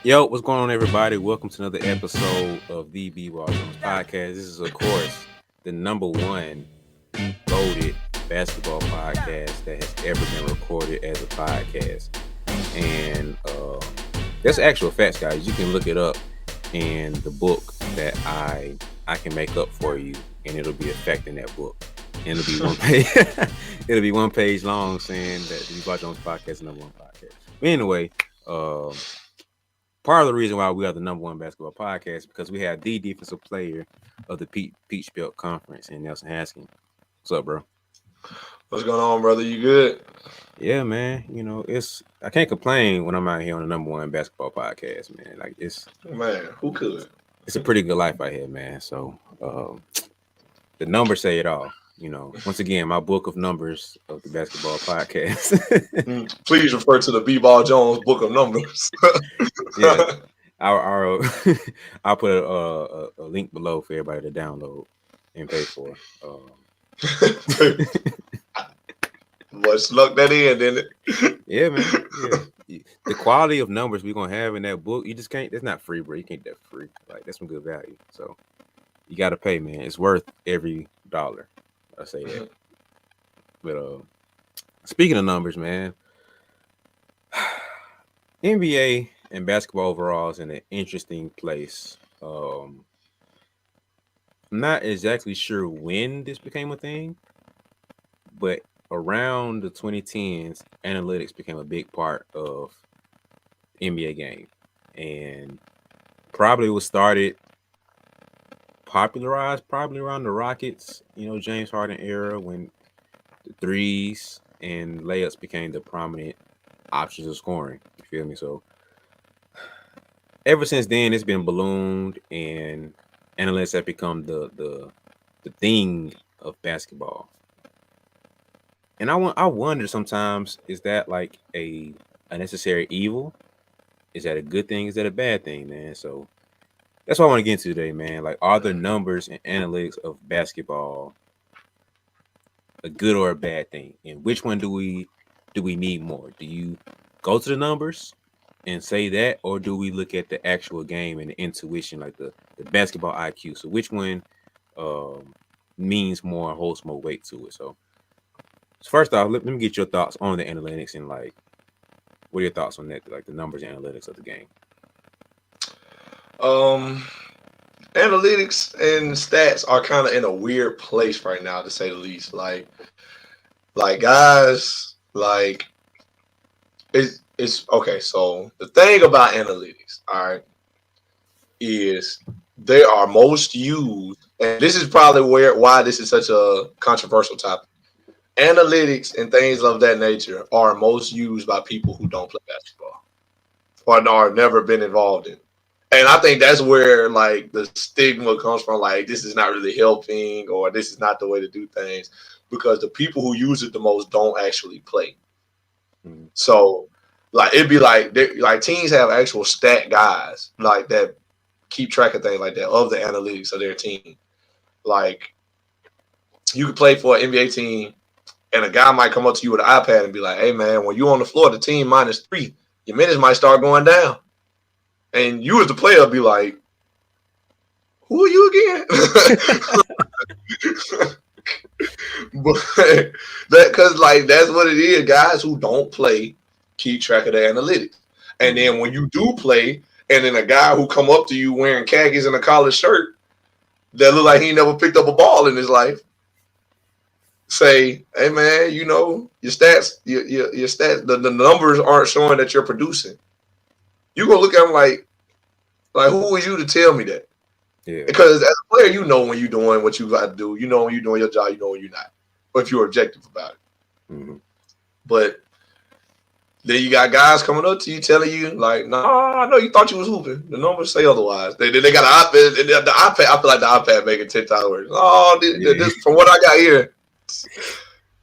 Yo, what's going on, everybody? Welcome to another episode of the BeBall podcast. This is, of course, the number one voted basketball podcast that has ever been recorded as a podcast, and that's actual facts, guys. You can look it up in the book that I can make up for you, and it'll be a fact in that book. And it'll be one page. It'll be one page long, saying that the BeBall Jones podcast is the number one podcast. But anyway, um part of the reason why we are the number one basketball podcast is because we have the defensive player of the Peach Belt Conference in Nelson Haskins. What's up, bro? What's going on, brother? You good? Yeah, man. I can't complain when I'm out here on the number one basketball podcast, man. Like Man, who could? it's a pretty good life out here, man. So the numbers say it all. Once again, my book of numbers of the basketball podcast. Please refer to the B-Ball Jones Book of Numbers. Yeah, I'll I'll put a link below for everybody to download and pay for. What snuck that in, didn't Yeah, man. Yeah. The quality of numbers we're gonna have in that book, you just can't. That's not free, bro. You can't get that for free. Like that's some good value. So you got to pay, man. It's worth every dollar. I say that. But speaking of numbers, man, NBA and basketball overall is in an interesting place. I'm not exactly sure when this became a thing, but around the 2010s, analytics became a big part of NBA game, and probably was started popularized probably around the Rockets, James Harden era when the threes and layups became the prominent options of scoring. You feel me? So ever since then, it's been ballooned, and analytics have become the thing of basketball. And I wonder sometimes, is that like a necessary evil? Is that a good thing? Is that a bad thing, man? So that's what I want to get into today, man. Like, are the numbers and analytics of basketball a good or a bad thing? And which one do we need more? Do you go to the numbers and say that, or do we look at the actual game and the intuition, like the basketball IQ? So which one means more, holds more weight to it? So first off, let me get your thoughts on the analytics and like, what are your thoughts on that? Like the numbers and analytics of the game. um, Analytics and stats are kind of in a weird place right now, to say the least. Like guys, like it's okay. So the thing about analytics, all right, is they are most used, and this is probably why this is such a controversial topic. Analytics and things of that nature are most used by people who don't play basketball or are never been involved in. And I think that's where like the stigma comes from. Like this is not really helping, or this is not the way to do things, because the people who use it the most don't actually play. Mm-hmm. So like it'd be like teams have actual stat guys like that keep track of things like that of the analytics of their team. Like you could play for an NBA team, and a guy might come up to you with an iPad and be like, "Hey man, when you on the floor, the team -3, your minutes might start going down." And you as the player be like, "Who are you again?" But that because like that's what it is. Guys who don't play keep track of the analytics, and then when you do play, and then a guy who come up to you wearing khakis and a collared shirt that look like he never picked up a ball in his life say, "Hey man, your stats, your stats, the numbers aren't showing that you're producing." You gonna look at him like who are you to tell me that? Yeah. Because as a player, you know when you're doing what you got to do. You know when you're doing your job. You know when you're not. But if you're objective about it. Mm-hmm. But then you got guys coming up to you telling you like, "Nah, I know you thought you was hooping. The numbers say otherwise." They got an iPad. The iPad. I feel like the iPad making 10 times worse. Oh, this from what I got here.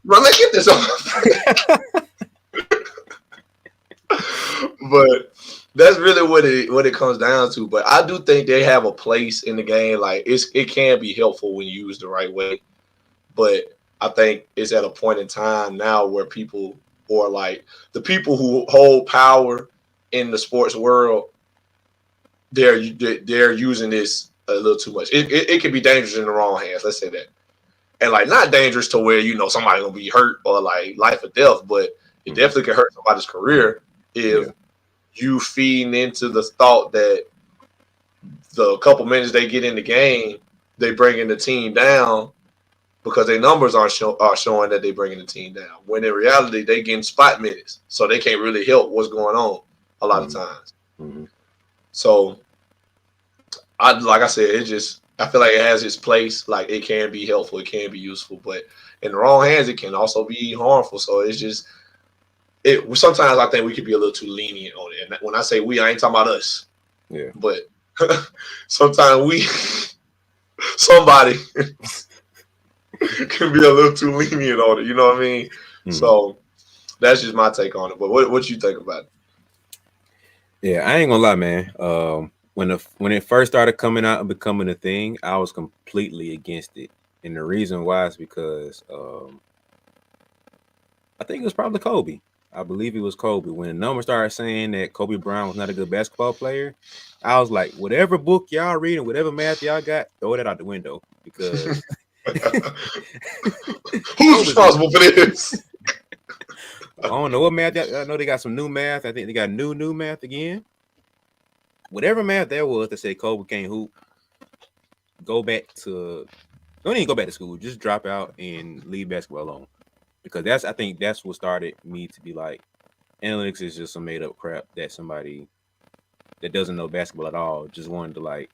Bro, let's get this off. But that's really what it comes down to. But I do think they have a place in the game. Like it can be helpful when used the right way. But I think it's at a point in time now where people, or like the people who hold power in the sports world, they're using this a little too much. It can be dangerous in the wrong hands. Let's say that, and like not dangerous to where somebody gonna be hurt or like life or death, but it Mm-hmm. definitely can hurt somebody's career if Yeah. you feeding into the thought that the couple minutes they get in the game, they bringing the team down because their numbers are showing that they bringing the team down. When in reality, they getting spot minutes, so they can't really help what's going on a lot of Mm-hmm. times. Mm-hmm. So like I said, it just I feel like it has its place. Like it can be helpful, it can be useful, but in the wrong hands, it can also be harmful. So it's just it. Sometimes I think we could be a little too lenient on it. And when I say we, I ain't talking about us, Yeah. but sometimes we somebody can be a little too lenient on it. You know what I mean? Mm-hmm. So that's just my take on it. But what you think about it? Yeah, I ain't gonna lie, man. When it first started coming out and becoming a thing, I was completely against it, and the reason why is because I think it was probably Kobe. I believe it was Kobe. When the numbers started saying that Kobe Bryant was not a good basketball player, I was like, whatever book y'all reading, whatever math y'all got, throw that out the window because Who's Kobe's. responsible for this? I don't know what math. I know they got some new math. I think they got new math again. Whatever math there was that said Kobe can't hoop, go back to don't even go back to school. Just drop out and leave basketball alone. Because I think that's what started me to be like, analytics is just some made up crap that somebody that doesn't know basketball at all just wanted to like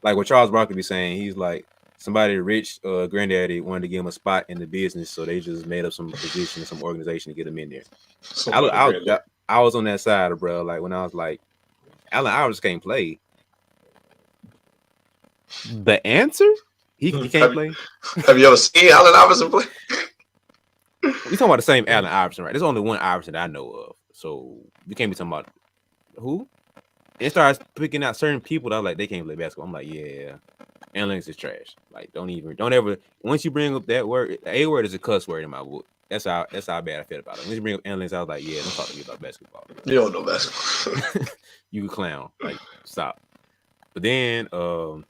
what Charles Barkley be saying. He's like somebody rich granddaddy wanted to give him a spot in the business, so they just made up some position, some organization to get him in there. I Somebody I, granddad. I was on that side, bro. Like when I was like, Allen Iverson can't play. The answer? He can't Have you, play. have you ever seen Allen Iverson play? We talking about the same Allen Iverson, right? There's only one Iverson that I know of, so we can't be talking about who. It starts picking out certain people that I like they can't play basketball. I'm like, yeah, analytics is trash. Like, don't ever. Once you bring up that word, a word is a cuss word in my book. That's how bad I feel about it. Once you bring up analytics, I was like, yeah, don't talk to me about basketball. You don't know basketball. You clown, like stop. But then, I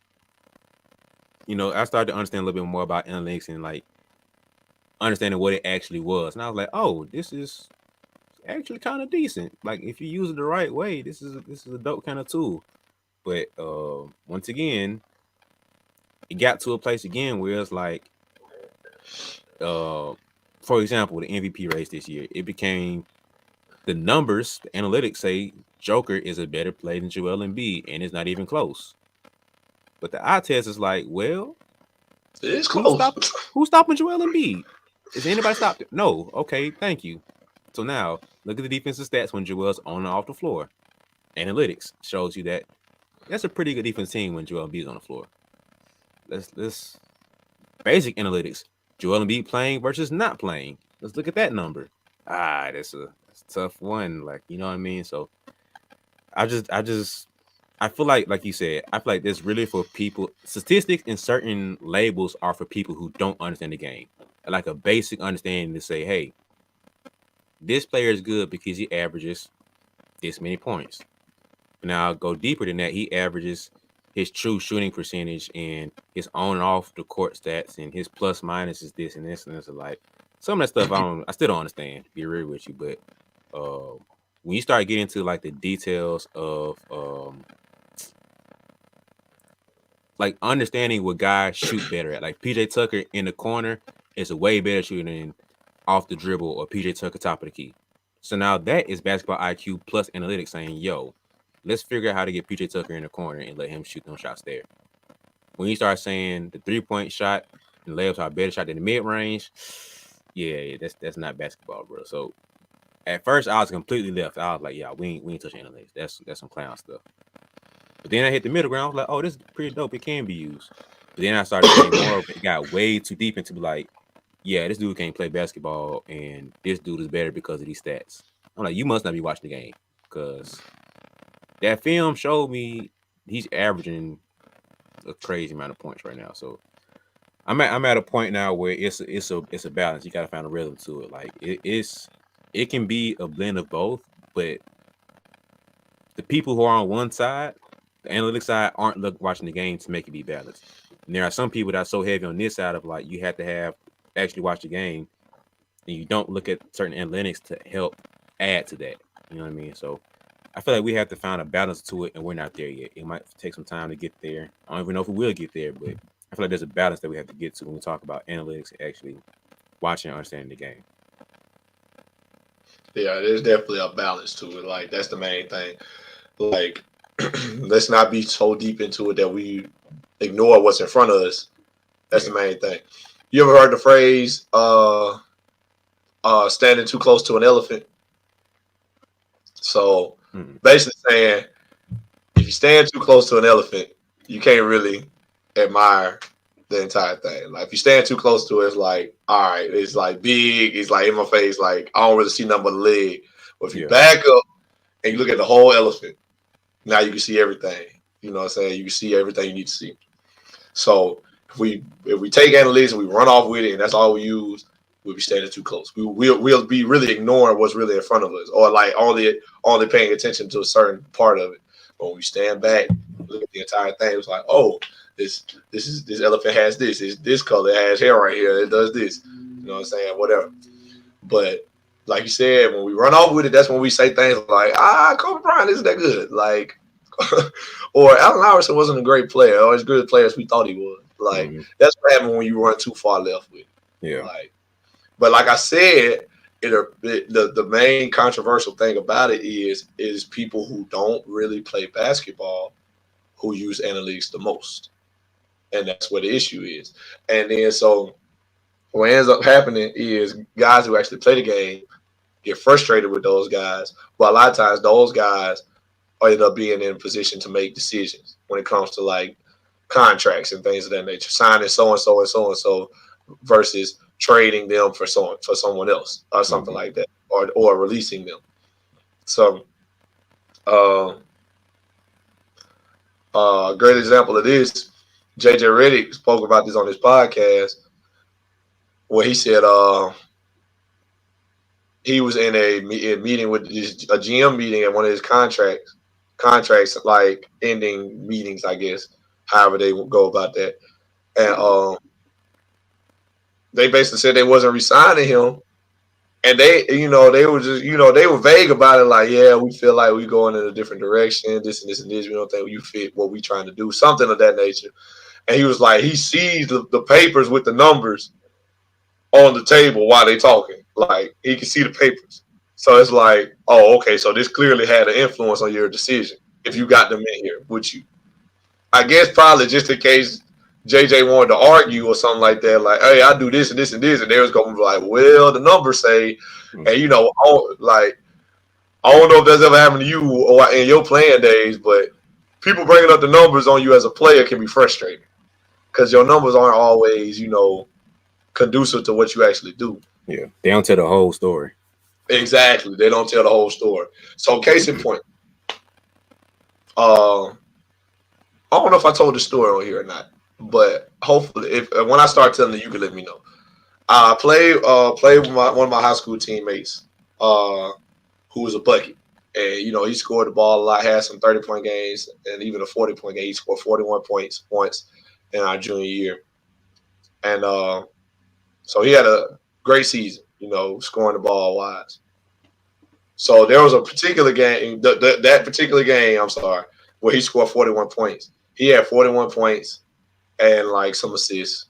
started to understand a little bit more about analytics and like understanding what it actually was, and I was like, oh, this is actually kind of decent. Like if you use it the right way, this is a dope kind of tool. But once again, it got to a place again where it's like, uh, for example, the MVP race this year, it became the numbers, the analytics say Joker is a better player than Joel Embiid, and it's not even close. But the eye test is like, well, It's who's close. stopping who's stopping Joel Embiid? Is anybody stopped it? No. Okay, thank you. So now look at the defensive stats when Joel's on and off the floor. Analytics shows you that that's a pretty good defense team when Joel Embiid's on the floor. Let's basic analytics. Joel Embiid playing versus not playing. Let's look at that number. That's a tough one. Like, you know what I mean? So I feel like you said, I feel like this really for people. Statistics and certain labels are for people who don't understand the game. Like a basic understanding to say, hey, this player is good because he averages this many points. Now I'll go deeper than that. He averages his true shooting percentage and his on and off the court stats and his plus minus is this and this and this. Like some of that stuff I still don't understand, to be real with you. But when you start getting into like the details of like understanding what guys shoot better at, like PJ Tucker in the corner is a way better shooter than off the dribble or PJ Tucker top of the key. So now that is basketball IQ plus analytics saying, yo, let's figure out how to get PJ Tucker in the corner and let him shoot those shots there. When you start saying the 3-point shot and layups are a better shot than the mid range, yeah, that's not basketball, bro. So at first I was completely left. I was like, yeah, we ain't touching analytics. That's some clown stuff. But then I hit the middle ground. I was like, oh, this is pretty dope. It can be used. But then I started saying more of it got way too deep into like, yeah, this dude can't play basketball and this dude is better because of these stats. I'm like, you must not be watching the game because that film showed me he's averaging a crazy amount of points right now. So I'm at a point now where it's a balance. You got to find a rhythm to it. Like it can be a blend of both, but the people who are on one side The analytics side aren't watching the game to make it be balanced. And there are some people that are so heavy on this side of like you have to have actually watch the game, and you don't look at certain analytics to help add to that. You know what I mean? So I feel like we have to find a balance to it, and we're not there yet. It might take some time to get there. I don't even know if we will get there, but I feel like there's a balance that we have to get to when we talk about analytics and actually watching and understanding the game. Yeah, there's definitely a balance to it. Like that's the main thing. Like, let's not be so deep into it that we ignore what's in front of us. That's Yeah. the main thing. You ever heard the phrase standing too close to an elephant? So Mm-hmm. basically saying if you stand too close to an elephant, you can't really admire the entire thing. Like if you stand too close to it, it's like, all right, it's like big, it's like in my face, like I don't really see nothing but a leg. But if you Yeah. back up and you look at the whole elephant, now you can see everything. You know what I'm saying? You can see everything you need to see. So if we take analytics and we run off with it and that's all we use, we'll be standing too close. We'll be really ignoring what's really in front of us, or like only paying attention to a certain part of it. But when we stand back, look at the entire thing, it's like, oh, this elephant has this color, it has hair right here, it does this. You know what I'm saying? Whatever. But like you said, when we run off with it, that's when we say things like, Kobe Bryant isn't that good. Like or Allen Iverson wasn't a great player or as good a player as we thought he was. Like Mm-hmm. that's what happened when you run too far left with it. Yeah. Like, but like I said, the main controversial thing about it is people who don't really play basketball who use analytics the most, and that's where the issue is. And then so what ends up happening is guys who actually play the game get frustrated with those guys, but a lot of times those guys end up being in a position to make decisions when it comes to like contracts and things of that nature, signing so and so and so and so versus trading them for someone else or something Mm-hmm. like that, or releasing them. So, uh, a great example of this, JJ Redick spoke about this on his podcast, where he said he was in a meeting with a GM meeting at one of his contracts like ending meetings, I guess, however they go about that. And they basically said they wasn't resigning him. And they were just, they were vague about it. Like, yeah, we feel like we going in a different direction, this and this and this. We don't think you fit what we trying to do, something of that nature. And he was like, he sees the papers with the numbers on the table while they talking. Like, he can see the papers. So it's like, oh, okay, so this clearly had an influence on your decision if you got them in here with you. I guess probably just in case JJ wanted to argue or something like that, like, hey, I do this and this and this, and they was going to be like, well, the numbers say, and like, I don't know if that's ever happened to you or in your playing days, but people bringing up the numbers on you as a player can be frustrating because your numbers aren't always, conducive to what you actually do. Yeah. They don't tell the whole story. Exactly, they don't tell the whole story. So, case in point, I don't know if I told the story on here or not, but hopefully, if when I start telling it, you can let me know. I played with one of my high school teammates, who was a Bucky, and he scored the ball a lot, had some 30-point games, and even a 40-point game. He scored 41 points once in our junior year, and so he had a great season, scoring the ball wise. So there was a particular game, that particular game, I'm sorry, where he scored 41 points. He had 41 points and like some assists.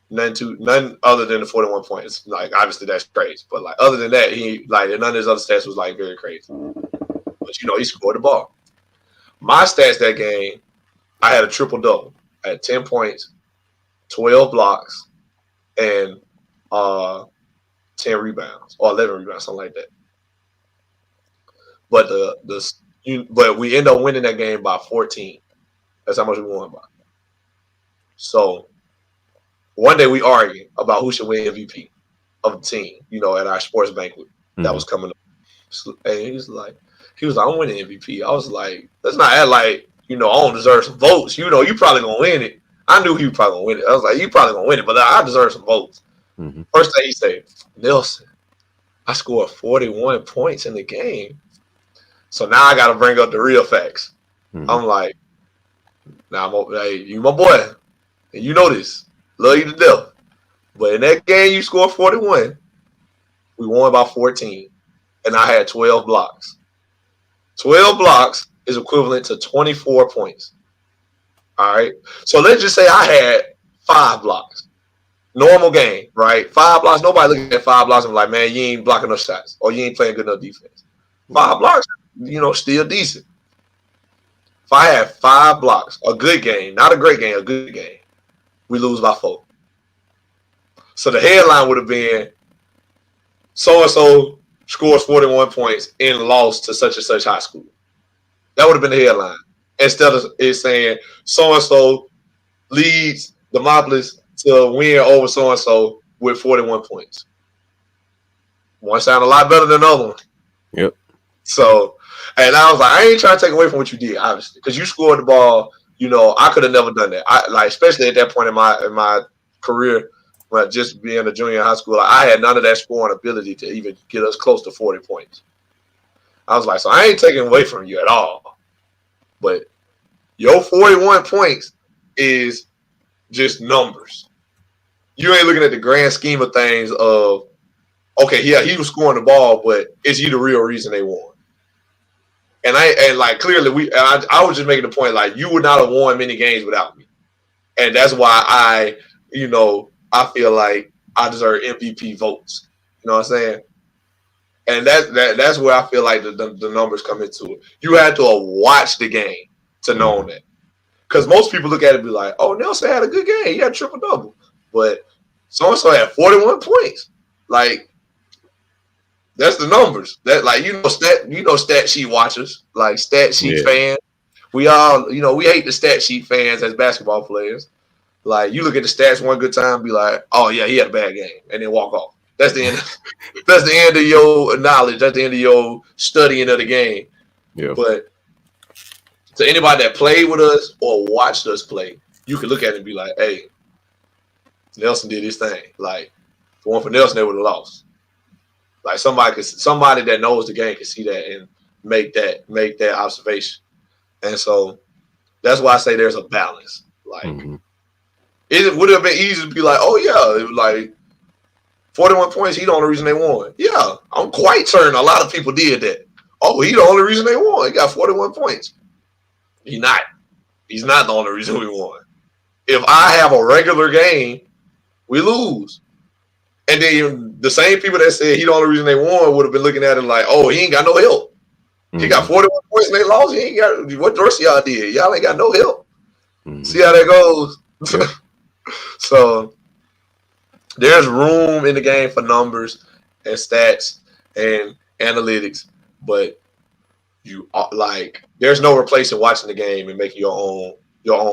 None other than the 41 points. Like obviously that's crazy, but like other than that, he like none of his other stats was like very crazy. But he scored the ball. My stats that game, I had a triple double. I had 10 points, 12 blocks, and uh 10 rebounds or 11 rebounds, something like that. But but we end up winning that game by 14. That's how much we won by. So one day we argued about who should win MVP of the team, at our sports banquet that Mm-hmm. was coming up. And he was like, I'm winning MVP. I was like, let's not act like, I don't deserve some votes. You probably gonna win it. I knew he was probably gonna win it. I was like, you probably gonna win it, but I deserve some votes. Mm-hmm. First thing he said, Nelson, I scored 41 points in the game. So now I gotta bring up the real facts. Mm-hmm. I'm like, Now, hey, you my boy, and you know this. Love you to death. But in that game, you scored 41. We won by 14, and I had 12 blocks. 12 blocks is equivalent to 24 points. All right. So let's just say I had 5 blocks. Normal game, right? 5 blocks. Nobody looking at 5 blocks and like, man, you ain't blocking enough shots or you ain't playing good enough defense. 5 blocks, still decent. If I had 5 blocks, a good game, not a great game, a good game, we lose by 4. So the headline would have been so-and-so scores 41 points and lost to such and such high school. That would have been the headline. Instead of it saying so-and-so leads Demopolis to win over so-and-so with 41 points. One sound a lot better than the other one. Yep. So, and I was like, I ain't trying to take away from what you did, obviously, because you scored the ball. I could have never done that. Especially at that point in my career, when just being a junior in high school, I had none of that scoring ability to even get us close to 40 points. I was like, so I ain't taking away from you at all. But your 41 points is just numbers. You ain't looking at the grand scheme of things of, okay, yeah, he was scoring the ball, but is he the real reason they won? And clearly I was just making the point, like, you would not have won many games without me. And that's why I feel like I deserve MVP votes. You know what I'm saying? And that's where I feel like the numbers come into it. You had to watch the game to know that. Because most people look at it and be like, oh, Nelson had a good game. He had a triple-double. But so-and-so had 41 points. Like, that's the numbers. That, like, stat sheet watchers, like stat sheet fans. We all, we hate the stat sheet fans as basketball players. Like, you look at the stats one good time and be like, oh, yeah, he had a bad game, and then walk off. That's the end. That's the end of your knowledge. That's the end of your studying of the game. Yeah. But to anybody that played with us or watched us play, you can look at it and be like, hey, Nelson did his thing. Like, if it weren't for Nelson, they would have lost. Like, somebody that knows the game can see that and make that observation. And so that's why I say there's a balance. Like, would it have been easy to be like, oh yeah, it was like 41 points, he the only reason they won. Yeah, I'm quite certain a lot of people did that. Oh, he the only reason they won. He got 41 points. He's not the only reason we won. If I have a regular game, we lose. And then the same people that said he the only reason they won would have been looking at it like, oh, he ain't got no help. He got 41 points and they lost. He ain't got what the rest of y'all did. Y'all ain't got no help. See how that goes? Yep. So there's room in the game for numbers and stats and analytics, but there's no replacing watching the game and making your own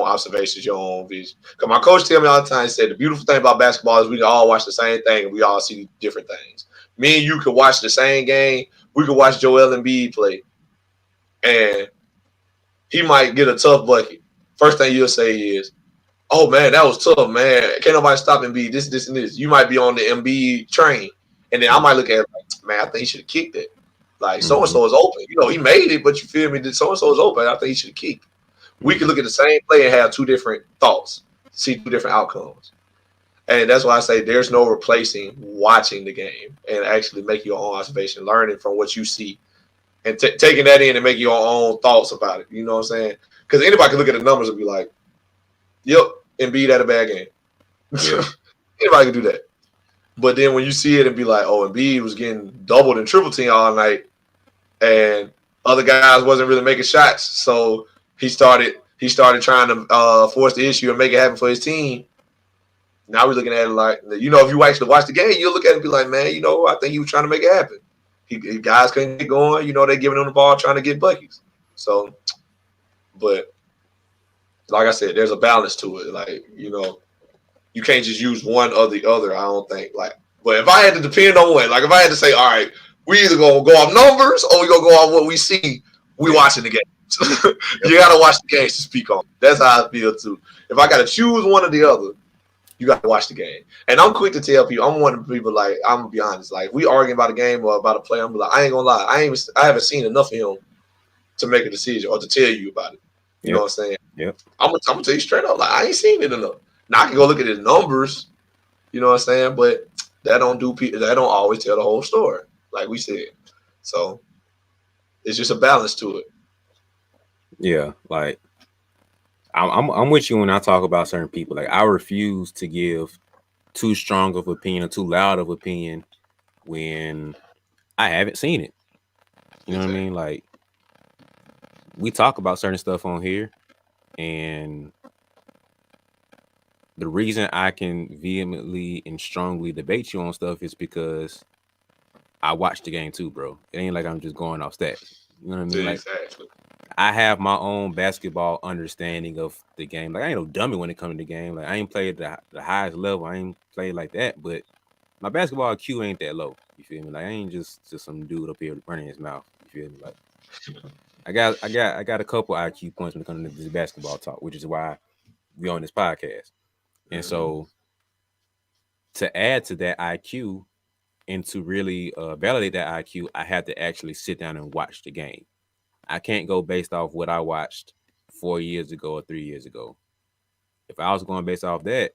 observations, your own vision. Because my coach tell me all the time, he said the beautiful thing about basketball is we can all watch the same thing and we all see different things. Me and you could watch the same game. We could watch Joel Embiid play, and he might get a tough bucket. First thing you'll say is, oh, man, that was tough, man. Can't nobody stop Embiid, this, and this. You might be on the Embiid train. And then I might look at it like, man, I think he should have kicked it. Like, so-and-so is open. He made it, but you feel me? So-and-so is open. I think he should have kicked. We can look at the same play and have two different thoughts, see two different outcomes. And that's why I say there's no replacing watching the game and actually making your own observation, learning from what you see, and taking that in and making your own thoughts about it. You know what I'm saying? Because anybody can look at the numbers and be like, yep, Embiid had a bad game. Yeah. Anybody can do that. But then when you see it and be like, oh, Embiid was getting doubled and triple team all night, and other guys wasn't really making shots, so he started trying to force the issue and make it happen for his team. Now we're looking at it like, if you actually watch the game, you'll look at it and be like, man, I think he was trying to make it happen. Guys couldn't get going. They're giving him the ball, trying to get buckets. So, but like I said, there's a balance to it. Like, you can't just use one or the other, I don't think. Like, but if I had to depend on one, like if I had to say, all right, we either gonna go off numbers or we gonna go off what we see, we watching the game. You gotta watch the games to speak on. That's how I feel too. If I gotta choose one or the other, you gotta watch the game. And I'm quick to tell people, I'm one of the people, like, I'm gonna be honest, like, we arguing about a game or about a play, I'm like, I ain't gonna lie, I haven't seen enough of him to make a decision or to tell you about it. You know what I'm saying? Yep. I'm gonna tell you straight up, like I ain't seen it enough. Now I can go look at his numbers, you know what I'm saying, but that don't always tell the whole story, like we said. So it's just a balance to it. Yeah. Like I'm with you when I talk about certain people. Like I refuse to give too strong of opinion or too loud of opinion when I haven't seen it. You know what I Exactly. mean? Like we talk about certain stuff on here, and the reason I can vehemently and strongly debate you on stuff is because I watched the game too, bro. It ain't like I'm just going off stats. You know what I mean? Like Exactly. I have my own basketball understanding of the game. Like I ain't no dummy when it comes to the game. Like I ain't played the highest level. I ain't played like that, but my basketball IQ ain't that low. You feel me? Like I ain't just some dude up here running his mouth. You feel me? Like I got a couple IQ points when it comes to this basketball talk, which is why we on this podcast. And Mm-hmm. so to add to that IQ and to really validate that IQ, I had to actually sit down and watch the game. I can't go based off what I watched 4 years ago or 3 years ago. If I was going based off that,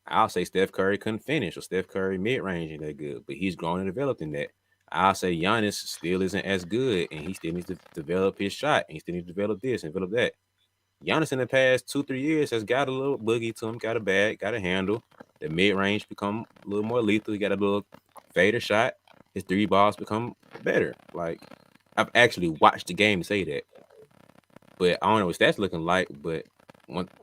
I'll say Steph Curry couldn't finish or Steph Curry mid range ain't that good, but he's grown and developed in that. I'll say Giannis still isn't as good and he still needs to develop his shot and he still needs to develop this and develop that. Giannis in the past 2, 3 years has got a little boogie to him, got a bag, got a handle. The mid range become a little more lethal. He got a little fader shot. His three balls become better. Like I've actually watched the game to say that. But I don't know what stats looking like. But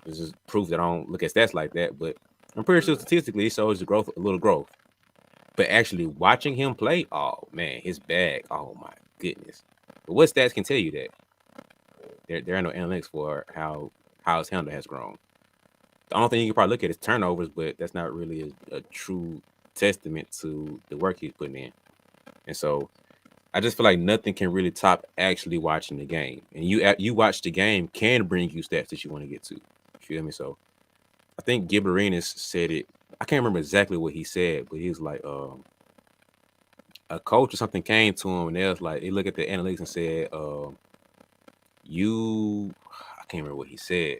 this is proof that I don't look at stats like that. But I'm pretty sure statistically it shows the growth, a little growth. But actually watching him play, oh man, his bag, oh my goodness. But what stats can tell you that? There are no analytics for how his handle has grown. The only thing you can probably look at is turnovers, but that's not really a true testament to the work he's putting in. And so I just feel like nothing can really top actually watching the game. And you watch the game can bring you stats that you want to get to. You feel me? So I think Giberinas said it. I can't remember exactly what he said, but he was like, a coach or something came to him and they was like, they look at the analytics and said, you, I can't remember what he said.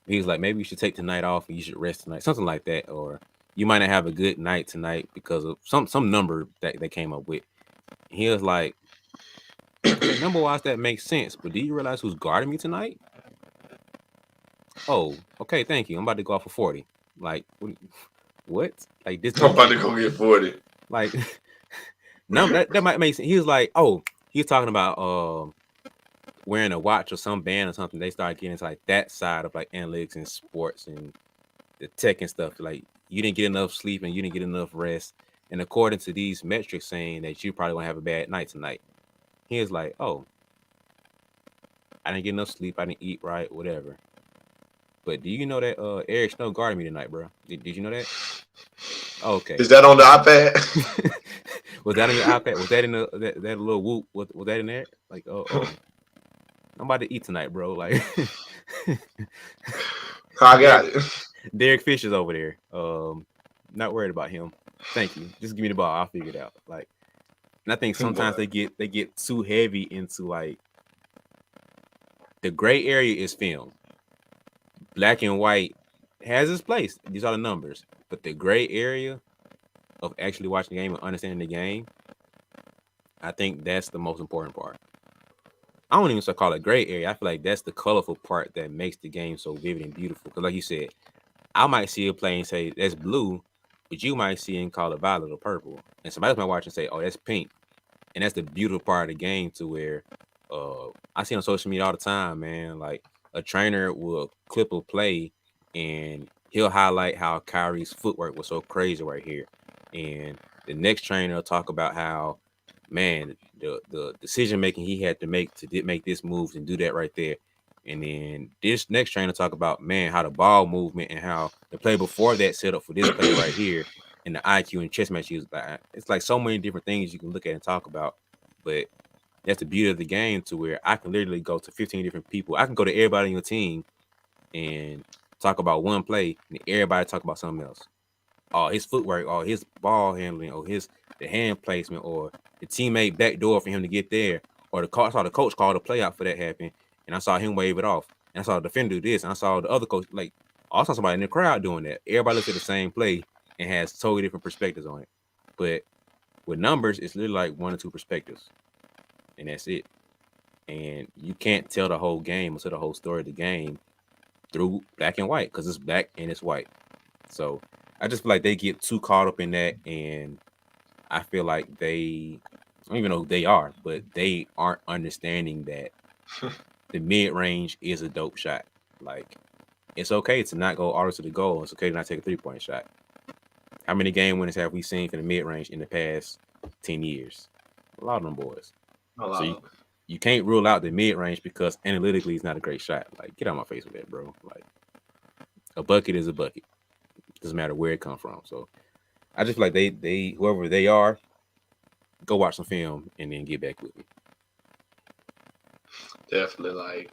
He was like, maybe you should take tonight off and you should rest tonight, something like that, or you might not have a good night tonight because of some number that they came up with. He was like, okay, number wise that makes sense, but do you realize who's guarding me tonight? Oh, okay, thank you. I'm about to go off for 40. Like, what? Like this I'm dude about to can't go get 40. like number that might make sense. He was like, oh, he's talking about wearing a watch or some band or something. They start getting into like that side of like analytics and sports and the tech and stuff. Like you didn't get enough sleep and you didn't get enough rest. And according to these metrics saying that you probably won't have a bad night tonight. He was like, oh, I didn't get enough sleep, I didn't eat right, whatever. But do you know that Eric Snow guarded me tonight, bro? Did you know that? Okay. Is that on the iPad? Was that on your iPad? Was that in that little whoop? Was that in there? Like, oh, I'm about to eat tonight, bro. Like, I Derek got it. Derek Fisher's over there. Not worried about him. Thank you. Just give me the ball. I'll figure it out. Like, and I think sometimes But they get too heavy into like the gray area is film. Black and white has its place. These are the numbers, but the gray area of actually watching the game and understanding the game, I think that's the most important part. I don't even so call it gray area. I feel like that's the colorful part that makes the game so vivid and beautiful. Because, like you said, I might see a play and say that's blue, but you might see and call it violet or purple, and somebody else might watch and say, "Oh, that's pink." And that's the beautiful part of the game to where I see on social media all the time, man. Like a trainer will clip a play and he'll highlight how Kyrie's footwork was so crazy right here. And the next trainer will talk about how, man, the decision making he had to make make this move and do that right there. And then this next trainer talk about, man, how the ball movement and how the play before that set up for this play right here and the IQ and chess match. It's like so many different things you can look at and talk about. But that's the beauty of the game to where I can literally go to 15 different people. I can go to everybody on your team and talk about one play and everybody talk about something else. Oh, his footwork, or his ball handling, or the hand placement, or the teammate backdoor for him to get there, or the coach. I saw the coach call the play out for that happen, and I saw him wave it off. And I saw the defender do this, and I saw the other coach like I saw somebody in the crowd doing that. Everybody looks at the same play and has totally different perspectives on it. But with numbers, it's literally like one or two perspectives, and that's it. And you can't tell the whole game or tell the whole story of the game through black and white because it's black and it's white. So I just feel like they get too caught up in that, and I feel like I don't even know who they are, but they aren't understanding that the mid range is a dope shot. Like it's okay to not go all to the goal. It's okay to not take a 3-point shot. How many game winners have we seen from the mid range in the past 10 years? A lot of them boys. A So lot of you can't rule out the mid range because analytically it's not a great shot. Like get out of my face with that, bro. Like a bucket is a bucket. Doesn't matter where it comes from. So I just feel like they whoever they are, go watch some film and then get back with me. definitely like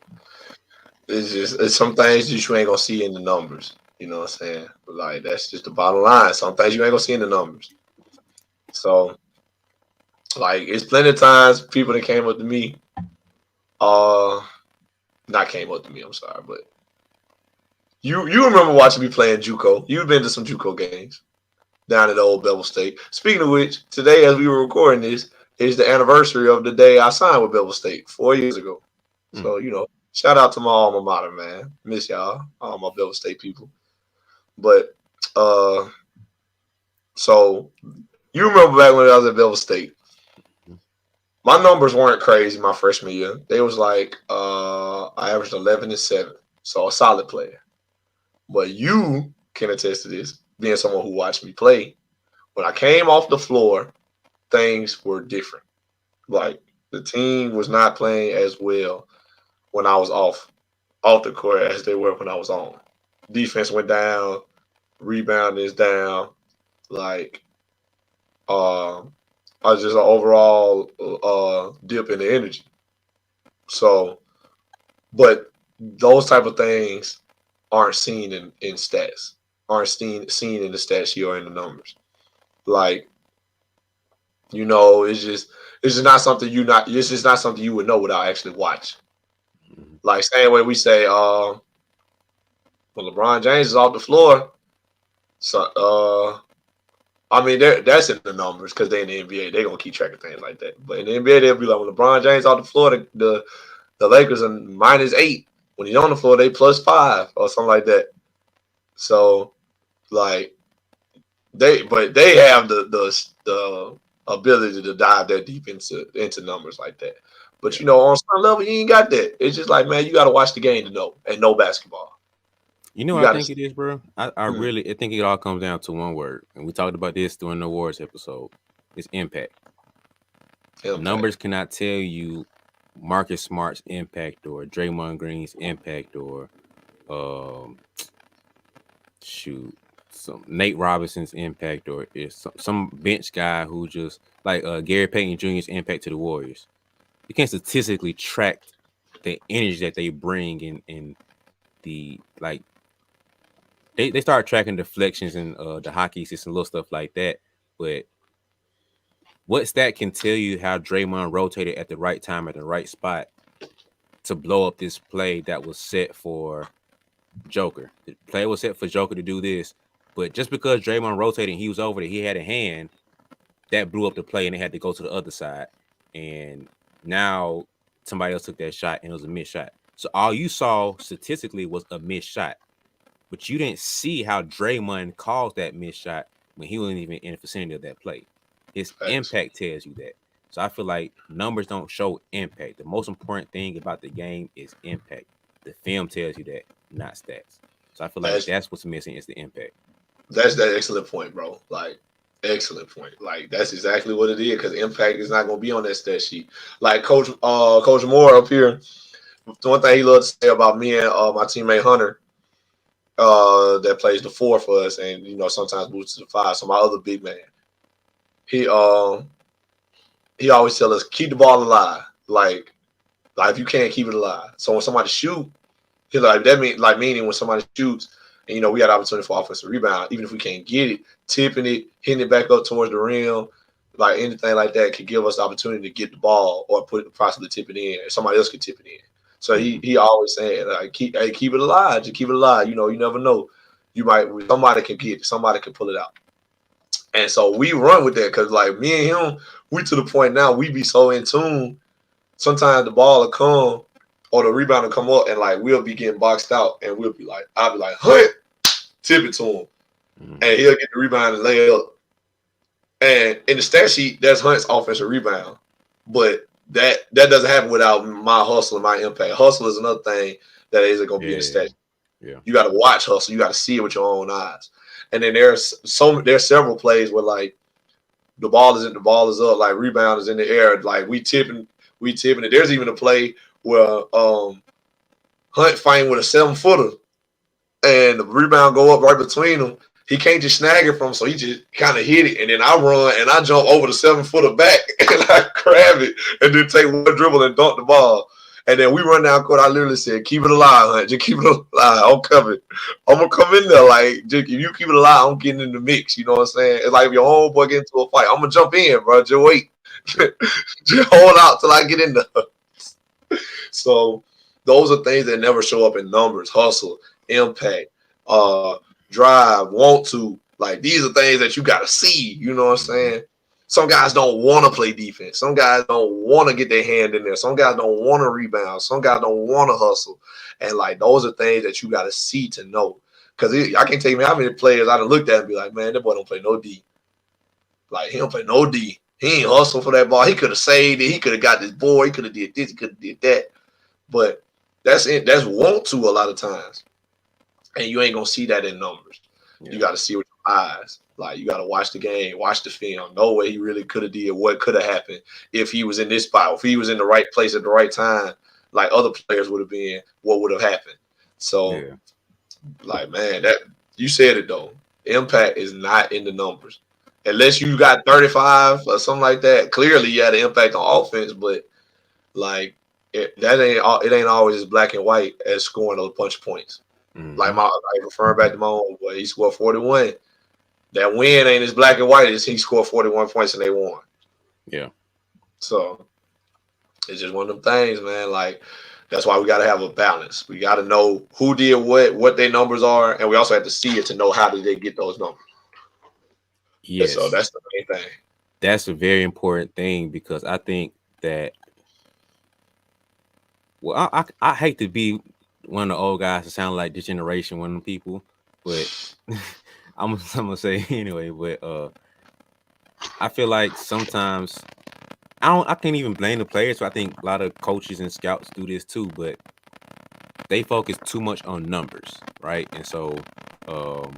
it's some things that you ain't gonna see in the numbers. You know what I'm saying? Like that's just the bottom line. Some things you ain't gonna see in the numbers. So like it's plenty of times people that came up to me, uh not came up to me, I'm sorry, but you remember watching me playing JUCO. You've been to some JUCO games down at the old Bevel State. Speaking of which, today as we were recording this is the anniversary of the day I signed with Bevel State 4 years ago. Mm. So, shout out to my alma mater, man. Miss y'all, all my Bevel State people. But uh so you remember back when I was at Bevel State. My numbers weren't crazy my freshman year. They was like I averaged 11-7. So a solid player. But you can attest to this, being someone who watched me play. When I came off the floor, things were different. Like the team was not playing as well when I was off the court as they were when I was on. Defense went down, rebound is down. Like I was just an overall dip in the energy. So, but those type of things aren't seen in stats, aren't seen in the stat sheet or in the numbers. Like, it's just not something it's just not something you would know without actually watching. Mhm. Like same way we say, when LeBron James is off the floor, so I mean that's in the numbers because they in the NBA, they gonna keep track of things like that. But in the NBA, they'll be like when LeBron James off the floor, the Lakers are -8. When he's on the floor, they +5 or something like that. So like they have the ability to dive that deep into numbers like that. But Yeah. on some level, you ain't got that. It's just like, man, you got to watch the game to know and know basketball. You know You what I got think to it is, bro? I really I think it all comes down to one word. And we talked about this during the awards episode. It's impact. impact. Numbers cannot tell you Marcus Smart's impact or Draymond Green's impact or um shoot some Nate Robinson's impact or is some bench guy who just like Gary Payton Jr.'s impact to the Warriors. You can't statistically track the energy that they bring in the like they start tracking deflections and the hockey system, little stuff like that. But what stat can tell you how Draymond rotated at the right time at the right spot to blow up this play that was set for Joker? The play was set for Joker to do this, but just because Draymond rotated and he was over there, he had a hand that blew up the play and they had to go to the other side. And now somebody else took that shot and it was a missed shot. So all you saw statistically was a missed shot. But you didn't see how Draymond caused that missed shot when he wasn't even in the vicinity of that play. His Facts. impact tells you that. So I feel like numbers don't show impact. The most important thing about the game is impact. The film tells you that, not stats. So I feel like That's that's what's missing is the impact. that's that excellent point, bro. Like excellent point. Like that's exactly what it is because impact is not gonna be on that stat sheet. Like Coach Moore up here. The one thing he loves to say about me and my teammate Hunter, that plays the 4 for us, and sometimes moves to the 5. So my other big man, he always tell us keep the ball alive. Like if you can't keep it alive. So when somebody shoot, he like that meaning when somebody shoots, and we got opportunity for offensive rebound, even if we can't get it, tipping it, hitting it back up towards the rim, like anything like that could give us the opportunity to get the ball or possibly tip it in. Somebody else could tip it in. So Mm-hmm. he always saying like keep it alive, just keep it alive. You know, you never know. You might somebody can pull it out. And so we run with that because like me and him, we to the point now we be so in tune. Sometimes the ball will come or the rebound will come up and like we'll be getting boxed out and we'll be like, I'll be like, Hunt, tip it to him. Mm-hmm. And he'll get the rebound and lay it up. And in the stat sheet, that's Hunt's offensive rebound. But that doesn't happen without my hustle and my impact. Hustle is another thing that isn't gonna be in the Yeah. stat. Yeah. You got to watch hustle. You got to see it with your own eyes. And then there's several plays where like the ball is up, like rebound is in the air, like we tipping it. There's even a play where Hunt fighting with a 7-footer and the rebound go up right between them. He can't just snag it from, so he just kind of hit it, and then I run and I jump over the 7-footer back and I grab it and then take one dribble and dunk the ball. And then we run down court. I literally said, "Keep it alive, Hunt. Just keep it alive. I'm coming. I'm gonna come in there. Like, just, if you keep it alive, I'm getting in the mix. You know what I'm saying? It's like if your homeboy get into a fight, I'm gonna jump in, bro. Just wait. Yeah. Just hold out till I get in there." So those are things that never show up in numbers: hustle, impact, drive, want to. Like these are things that you gotta see. You know what I'm Mm-hmm. saying? Some guys don't want to play defense. Some guys don't want to get their hand in there. Some guys don't want to rebound. Some guys don't want to hustle. And like those are things that you gotta see to know. Because I can't tell you how many players I done looked at and be like, man, that boy don't play no D. Like he don't play no D. He ain't hustle for that ball. He could have saved it. He could have got this boy. He could have did this. He could have did that. But that's it. That's want to a lot of times, and you ain't gonna see that in numbers. You Yeah. got to see with your eyes. Like you got to watch the game, watch the film, know what he really could have did, what could have happened if he was in this spot, if he was in the right place at the right time, like other players would have been. What would have happened? So, Yeah. like man, that you said it though. Impact is not in the numbers. Unless you got 35 or something like that, clearly you had an impact on offense, but like it ain't always as black and white as scoring a bunch of points. Mm-hmm. Like referring back to my own boy, he scored 41. That win ain't as black and white as he scored 41 points and they won. Yeah. So it's just one of them things, man. Like that's why we got to have a balance. We got to know who did what their numbers are, and we also have to see it to know how did they get those numbers. And so Yes. that's the main thing. That's a very important thing because I think that well, I hate to be one of the old guys to sound like this generation, one of them people, but I'm gonna say anyway. But I feel like sometimes I can't even blame the players. So I think a lot of coaches and scouts do this too, but they focus too much on numbers, right? And so, um,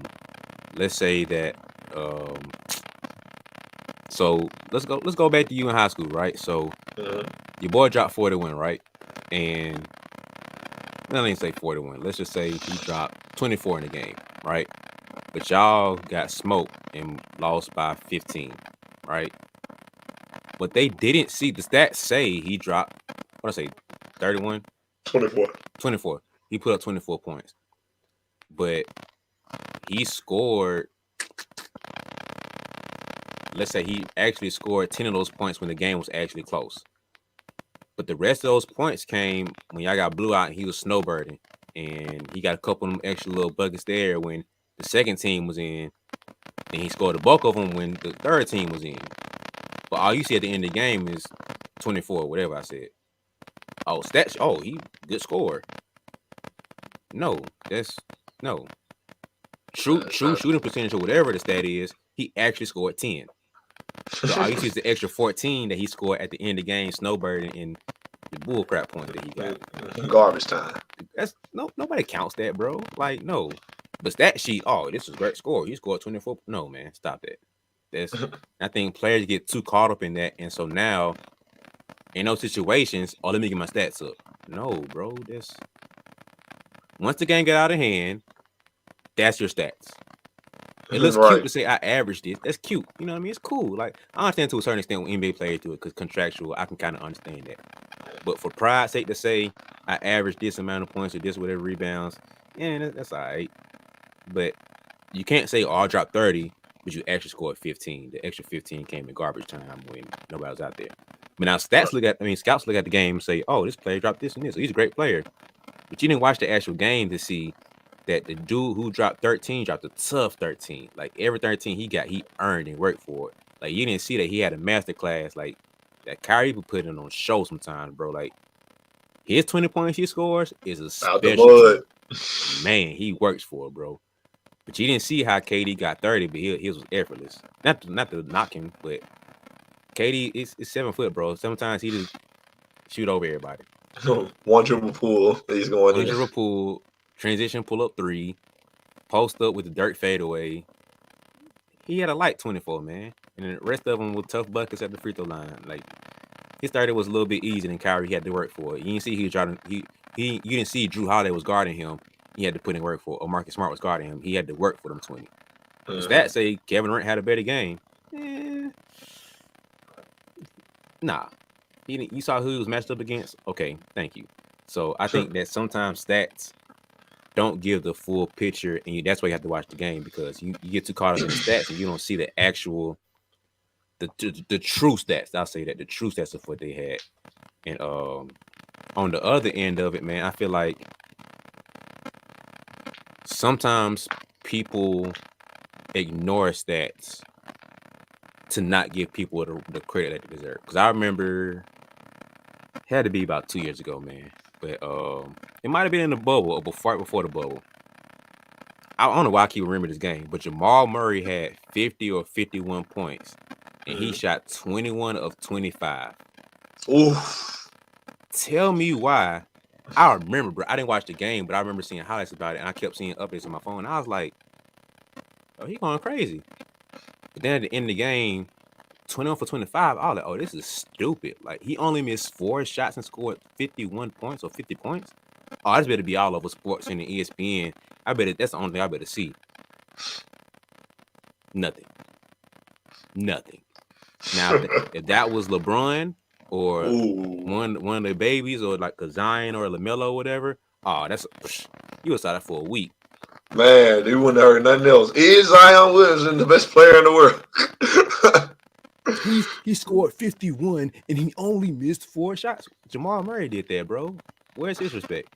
let's say that, um, so let's go back to you in high school, right? So Mhm. your boy dropped 41, right? And I didn't say 41. Let's just say he dropped 24 in the game, right? But y'all got smoked and lost by 15, right? But they didn't see the stats say he dropped, what I say, 31, 24. 24. He put up 24 points. But he scored, let's say he actually scored 10 of those points when the game was actually close. But the rest of those points came when y'all got blew out and he was snowbirding. And he got a couple of them extra little buckets there when the second team was in. And he scored a bulk of them when the third team was in. But all you see at the end of the game is 24, whatever I said. Oh, stats. Oh, he good score. No, that's no. True shooting percentage or whatever the stat is, he actually scored 10. But all you see is the extra 14 that he scored at the end of the game, snowbirding and the bullcrap points that he got. Garbage time. That's nobody counts that, bro. Like, no. But stat sheet, oh, this is a great score. He scored 24. No, man, stop that. That's I think players get too caught up in that. And so now in those situations, oh, let me get my stats up. No, bro. That's once the game get out of hand, that's your stats. It looks cute Right. to say I averaged this. That's cute. You know what I mean? It's cool. Like I understand to a certain extent when NBA players do it because contractual, I can kind of understand that. But for pride's sake to say I averaged this amount of points or this whatever rebounds, yeah, that's all right. But you can't say, oh, I dropped 30, but you actually scored 15. The extra 15 came in garbage time when nobody was out there. But now scouts look at the game and say, "Oh, this player dropped this and this. So he's a great player." But you didn't watch the actual game to see that the dude who dropped 13 dropped a tough 13. Like every 13 he got, he earned and worked for it. Like you didn't see that he had a master class. Like that Kyrie would put it on show sometimes, bro. Like his 20 points he scores is a Out the special mud. man. He works for it, bro. But you didn't see how KD got 30, but his was effortless. Not to knock him, but KD is 7 foot, bro. Sometimes he just shoot over everybody. One dribble pull, he's going One in. dribble pull, transition pull up three, post up with the dirt fadeaway. He had a light 24, man. And the rest of them were tough buckets at the free throw line. Like his 30 was a little bit easier than Kyrie had to work for it. You didn't see he was trying to you didn't see Drew Holiday was guarding him. He had to put in work for it. Or Marcus Smart was guarding him. He had to work for them 20. The stats say Kevin Durant had a better game. Nah. You saw who he was matched up against? Okay, thank you. So I think that sometimes stats don't give the full picture, and that's why you have to watch the game, because you get too caught up in the stats and you don't see the actual the true stats. I'll say that the true stats of what they had. And on the other end of it, man, I feel like sometimes people ignore stats to not give people the credit that they deserve. Because I remember it had to be about 2 years ago, man. But it might have been in the bubble or before the bubble. I don't know why I keep remembering this game, but Jamal Murray had 50 or 51 points, and he shot 21 of 25. Oof. Tell me why. I remember, bro. I didn't watch the game, but I remember seeing highlights about it, and I kept seeing updates on my phone. And I was like, "Oh, he going crazy." But then at the end of the game, 21 for 25. I was like, "Oh, this is stupid." Like he only missed 4 shots and scored 51 points or 50 points. Oh, this better be all over sports and the ESPN. I bet that's the only thing I better see. Nothing. Now, if that was LeBron or one of the babies or like a Zion or a LaMelo or whatever, oh, you was out for a week. Man, they wouldn't have heard nothing else. Is Zion Williamson the best player in the world? He scored 51 and he only missed 4 shots. Jamal Murray did that, bro. Where's his respect?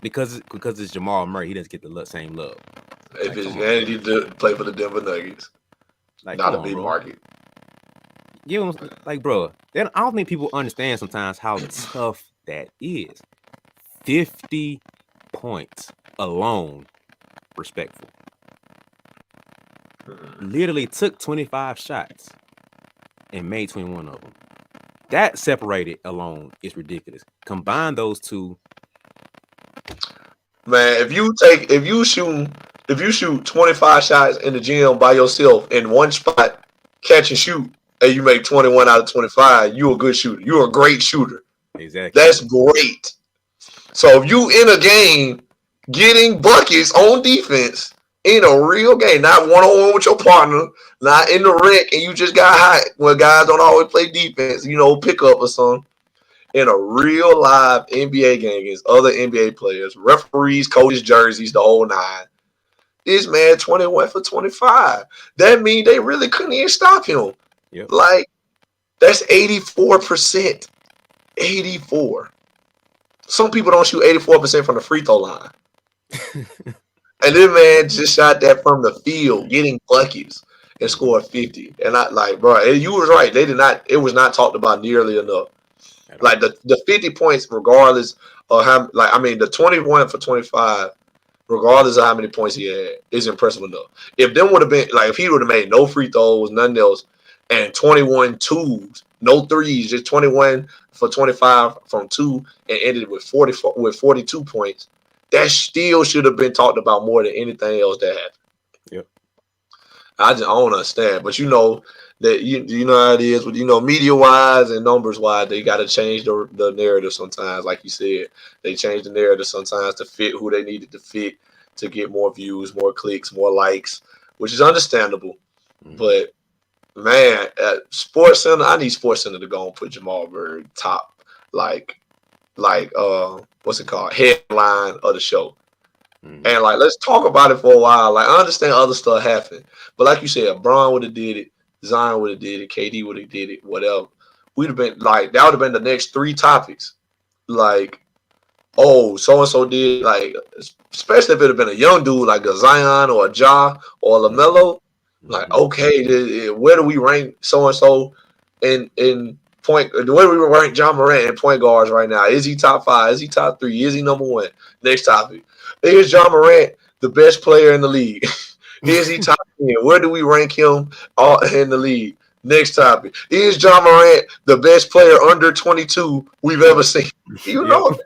Because it's Jamal Murray, he doesn't get the same love. If his vanity to play for the Denver Nuggets, like, not a big market. You know, like, bro, I don't think people understand sometimes how tough that is. 50 points alone, respectful. Literally took 25 shots and made 21 of them. That separated alone is ridiculous. Combine those two. Man, if you shoot 25 shots in the gym by yourself in one spot, catch and shoot, and you make 21 out of 25, you're a good shooter. You're a great shooter. Exactly. That's great. So if you in a game getting buckets on defense in a real game, not one-on-one with your partner, not in the rec, and you just got hot when guys don't always play defense, pick up or something. In a real live NBA game against other NBA players, referees, coaches, jerseys, the whole nine. This man 21 for 25. That means they really couldn't even stop him. Yep. Like, that's 84%. 84. Some people don't shoot 84% from the free throw line. And this man just shot that from the field, getting buckets, and scored 50. And I like, bro, you was right. It was not talked about nearly enough. Like the 50 points, regardless of how, the 21 for 25, regardless of how many points he had, is impressive enough. If them would have been, like, if he would have made no free throws, nothing else, and 21 twos, no threes, just 21 for 25 from 2, and ended with 42 points, that still should have been talked about more than anything else that happened. Yep. I don't understand, but that you know how it is with media wise and numbers wise, they got to change the narrative sometimes. Like you said, they change the narrative sometimes to fit who they needed to fit to get more views, more clicks, more likes, which is understandable. Mm-hmm. But man, at Sports Center, I need Sports Center to go and put Jamal Murray top, like what's it called, headline of the show. Mm-hmm. And let's talk about it for a while. I understand other stuff happened, but like you said, Bron would have did it, Zion would have did it, KD would have did it, whatever. we'd have been like that would have been the next three topics. Like, oh, so and so did like, especially if it had been a young dude like a Zion or a Ja or a Mm-hmm. LaMelo. Like, okay, where do we rank so and so in point? Where do we rank John Morant in point guards right now? Is he top 5? Is he top 3? Is he number 1? Next topic. Is John Morant the best player in the league? Is he top 10? Where do we rank him in the league? Next topic. Is John Morant the best player under 22 we've ever seen? You Yep. know,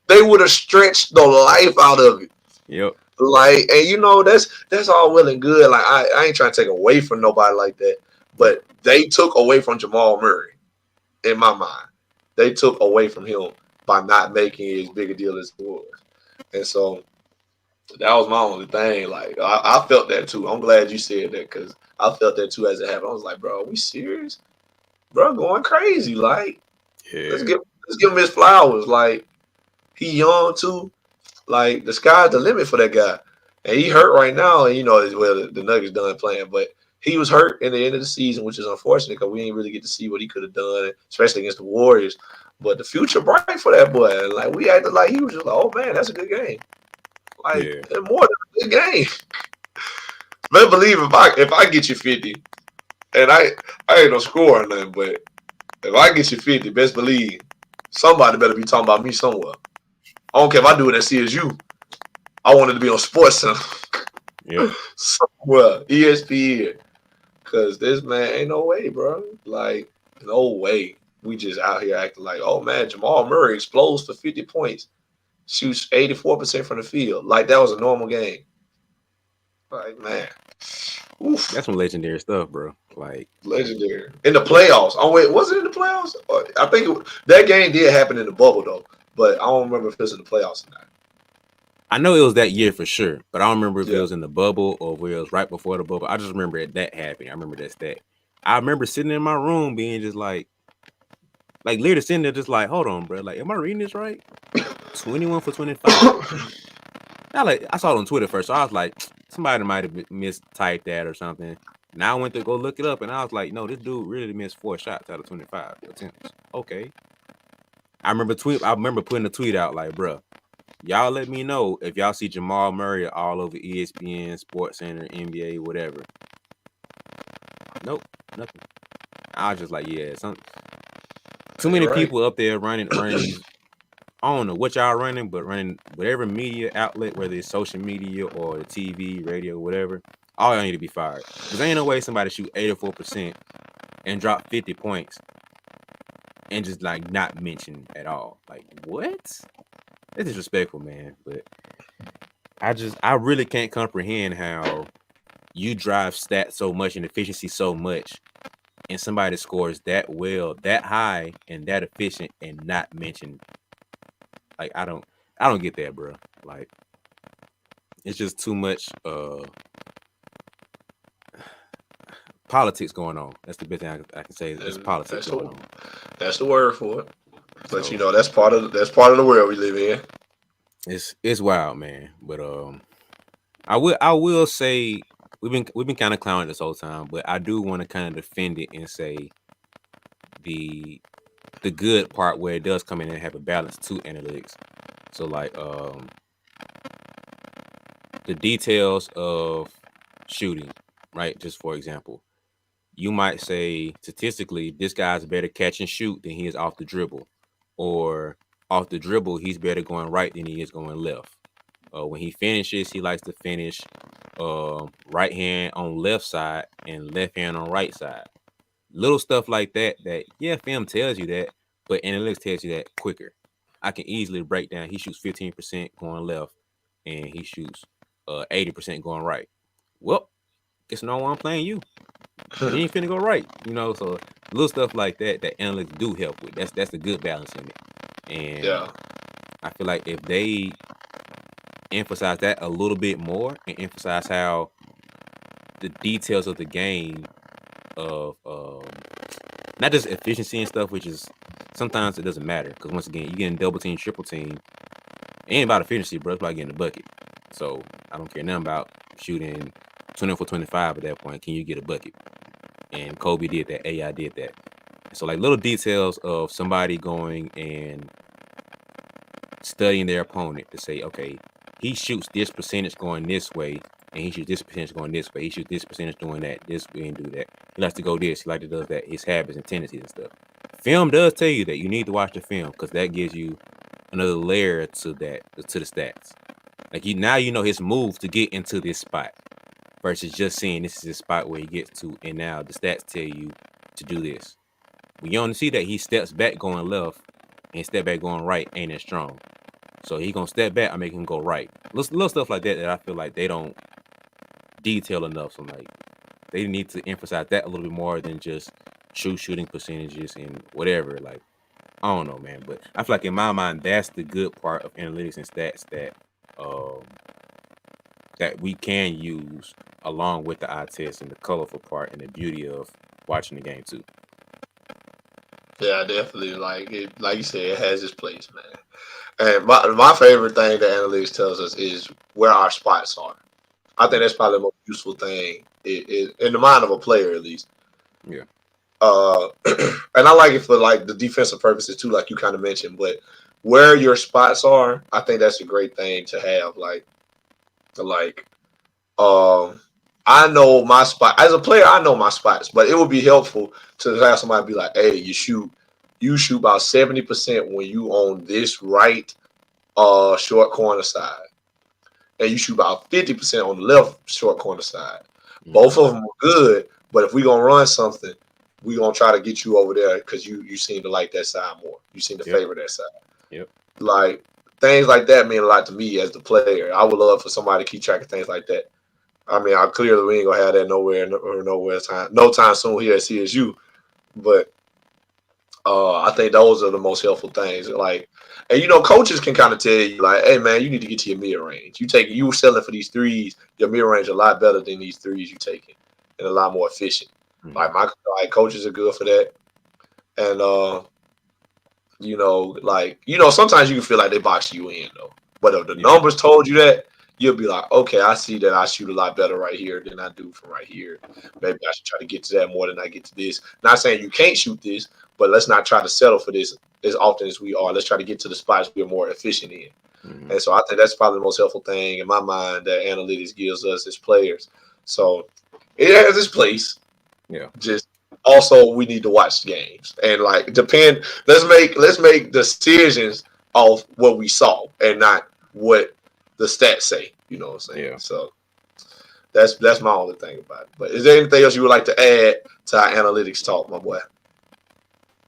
they would have stretched the life out of it. Yep. Like, and you know, that's all well and good. Like, I ain't trying to take away from nobody like that. But they took away from Jamal Murray, in my mind. They took away from him by not making it as big a deal as it was. And so that was my only thing. Like, I felt that too. I'm glad you said that because I felt that too as it happened. I was like, bro, are we serious? Bro, going crazy. Like, let's Yeah. give him his flowers. Like, he young too. Like, the sky's the limit for that guy. And he hurt right now. And, you know, well, the Nuggets done playing. But he was hurt in the end of the season, which is unfortunate because we didn't really get to see what he could have done, especially against the Warriors. But the future bright for that boy. Like, we acted like he was just like, oh, man, that's a good game. Like, Yeah. more than a good game. Better believe if I get you 50, and I ain't no score or nothing, but if I get you 50, best believe somebody better be talking about me somewhere. I don't care if I do it at CSU. I wanted to be on Sports Center. Yep. Somewhere. ESPN. Because this man ain't no way, bro. Like, no way. We just out here acting like, oh, man, Jamal Murray explodes for 50 points. Shoots 84% from the field. Like, that was a normal game. Like, man. Oof. That's some legendary stuff, bro. Like, Legendary. In the playoffs. Oh, wait. Was it in the playoffs? I think that game did happen in the bubble, though. But I don't remember if it was in the playoffs or not. I know it was that year for sure, but I don't remember if it Yeah. was in the bubble or if it was right before the bubble. I just remember that happening. I remember that stat. I remember sitting in my room being just like literally sitting there just like, hold on, bro. Like, am I reading this right? 21 for 25. I saw it on Twitter first, so I was like, somebody might have mistyped that or something. Now I went to go look it up, and I was like, no, this dude really missed 4 shots out of 25 attempts. Okay. I remember putting a tweet out like, bro, y'all let me know if y'all see Jamal Murray all over ESPN, Sports Center, NBA, whatever. Nope, nothing. I was just like, yeah, too many people up there running these. I don't know what y'all running, but running whatever media outlet, whether it's social media or the TV, radio, whatever. All y'all need to be fired. Because ain't no way somebody shoot 84% and drop 50 points and just like not mention at all. Like, what? It's disrespectful, man. But I really can't comprehend how you drive stats so much and efficiency so much and somebody scores that well, that high, and that efficient and not mention. Like, I don't get that, bro. Like, it's just too much politics going on. That's the best thing I can say. There's politics going on. That's the word for it. But so, you know, that's part of the world we live in. It's wild, man. But I will say we've been kind of clowning this whole time, but I do want to kind of defend it and say the good part where it does come in and have a balance to analytics. So like the details of shooting, right? Just for example, you might say statistically this guy's better catch and shoot than he is off the dribble, or off the dribble he's better going right than he is going left. When he finishes, he likes to finish right hand on left side and left hand on right side. Little stuff like that. Yeah, film tells you that, but analytics tells you that quicker. I can easily break down. He shoots 15% going left, and he shoots 80% going right. Well, guess no one playing you. You ain't finna go right, you know. So little stuff like that analytics do help with. That's a good balance in it, and yeah. I feel like if they emphasize that a little bit more and emphasize how the details of the game of not just efficiency and stuff, which is sometimes it doesn't matter because once again you getting double team, triple team, it ain't about efficiency, bro. It's about getting the bucket. So I don't care nothing about shooting 20 for 25 at that point. Can you get a bucket? And Kobe did that. AI did that. So like little details of somebody going and studying their opponent to say, okay, he shoots this percentage going this way, and he shoots this percentage going this way. He shoots this percentage doing that, this way, and do that. He likes to go this. He likes to do that. His habits and tendencies and stuff. Film does tell you that you need to watch the film because that gives you another layer to the stats. Like you know his moves to get into this spot versus just seeing this is the spot where he gets to, and now the stats tell you to do this. When you only see that he steps back going left and step back going right ain't as strong. So he gonna step back, I make him go right. Little stuff like that I feel like they don't detail enough. So like they need to emphasize that a little bit more than just true shooting percentages and whatever. Like I don't know, man, but I feel like in my mind that's the good part of analytics and stats um that we can use along with the eye test and the colorful part and the beauty of watching the game too. Yeah, definitely. Like it, like you said, it has its place, man. And my favorite thing that analytics tells us is where our spots are. I think Mm. that's probably the most useful thing in the mind of a player, at least. Yeah, Uh, and I like it for like the defensive purposes too, like you kind of mentioned. But where your spots are, I think that's a great thing to have. Like, um, I know my spot as a player. I know my spots, but it would be helpful to have somebody be like, "Hey, you shoot about 70% when you on this right short corner side, and you shoot about 50% on the left short corner side. Both mm-hmm. of them are good, but if we gonna run something, we gonna try to get you over there because you seem to like that side more. You seem to Yep, favor that side. yep, Like things like that mean a lot to me as the player. I would love for somebody to keep track of things like that. I mean, I clearly we ain't gonna have that nowhere or nowhere time, no time soon here at CSU. But I think those are the most helpful things. Like, and coaches can kind of tell you, like, hey man, you need to get to your mid range. You selling for these threes, your mid range a lot better than these threes you taking, and a lot more efficient. mm-hmm. Like my coaches are good for that, and sometimes you can feel like they box you in though. But if the Yeah, numbers told you that, you'll be like, okay, I see that I shoot a lot better right here than I do from right here. Maybe I should try to get to that more than I get to this. Not saying you can't shoot this, but let's not try to settle for this as often as we are. Let's try to get to the spots we're more efficient in. mm-hmm. And so I think that's probably the most helpful thing in my mind that analytics gives us as players. So it has its place. Yeah, Just also we need to watch games and like depend. Let's make decisions off what we saw and not what the stats say. You know what I'm saying? yeah. So that's my only thing about it. But is there anything else you would like to add to our analytics talk, my boy?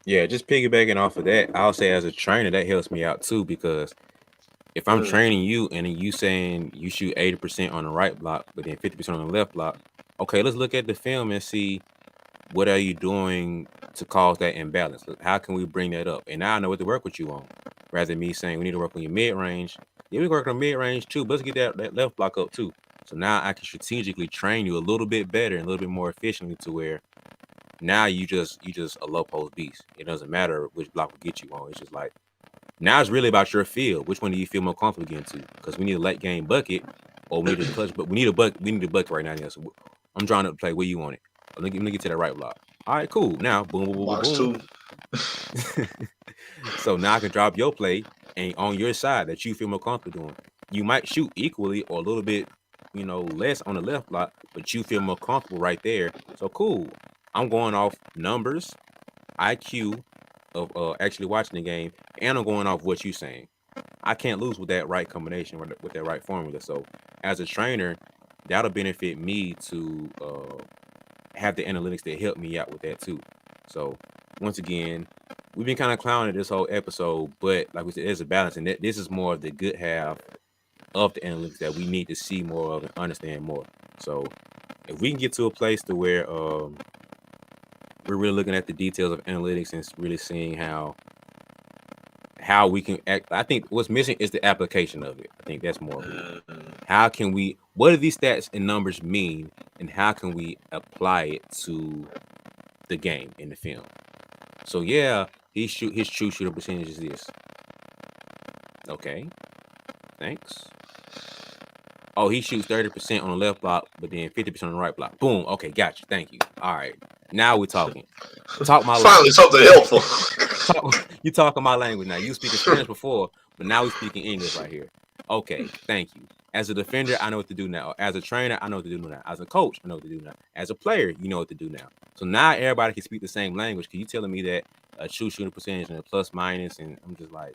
Yeah, just piggybacking off of that, I'll say as a trainer that helps me out too because if I'm Mm, training you and then you saying you shoot 80% on the right block, but then 50% on the left block, okay, let's look at the film and see what are you doing to cause that imbalance. How can we bring that up? And now I know what to work with you on. Rather than me saying we need to work on your mid range. Yeah, we work on mid range too, but let's get that left block up too. So now I can strategically train you a little bit better and a little bit more efficiently to where now you just a low post beast. It doesn't matter which block will get you on. It's just like now it's really about your feel. Which one do you feel more comfortable getting to? Because we need a late game bucket, or we need a clutch, but we need a bucket. We need a bucket right now. Yeah. So I'm drawing up the play. Where you want it? Let me get to that right block. All right, cool. Now, boom, boom, boom, box boom, two. boom. So now I can drop your play and on your side that you feel more comfortable doing. You might shoot equally or a little bit, less on the left block, but you feel more comfortable right there. So cool. I'm going off numbers, IQ of actually watching the game, and I'm going off what you're saying. I can't lose with that right combination with that right formula. So as a trainer, that'll benefit me to have the analytics that help me out with that too. So once again, we've been kind of clowning this whole episode, but like we said, there's a balance, and this is more of the good half of the analytics that we need to see more of and understand more. So if we can get to a place to where we're really looking at the details of analytics and really seeing how we can act. I think what's missing is the application of it. I think that's more of it. Mm, How can we? What do these stats and numbers mean, and how can we apply it to the game in the film? So yeah, his true shooter percentage is this. Okay, thanks. Oh, he shoots 30% on the left block, but then 50% on the right block. Boom. Okay, gotcha. Thank you. All right. Now we're talking. Talk my Finally, language. something helpful. You talking my language now. You speaking Spanish before, but now we speaking English right here. Okay, thank you. As a defender, I know what to do now. As a trainer, I know what to do now. As a coach, I know what to do now. As a player, you know what to do now. So now everybody can speak the same language. Because you telling me that a true shooting percentage and a plus minus, and I'm just like,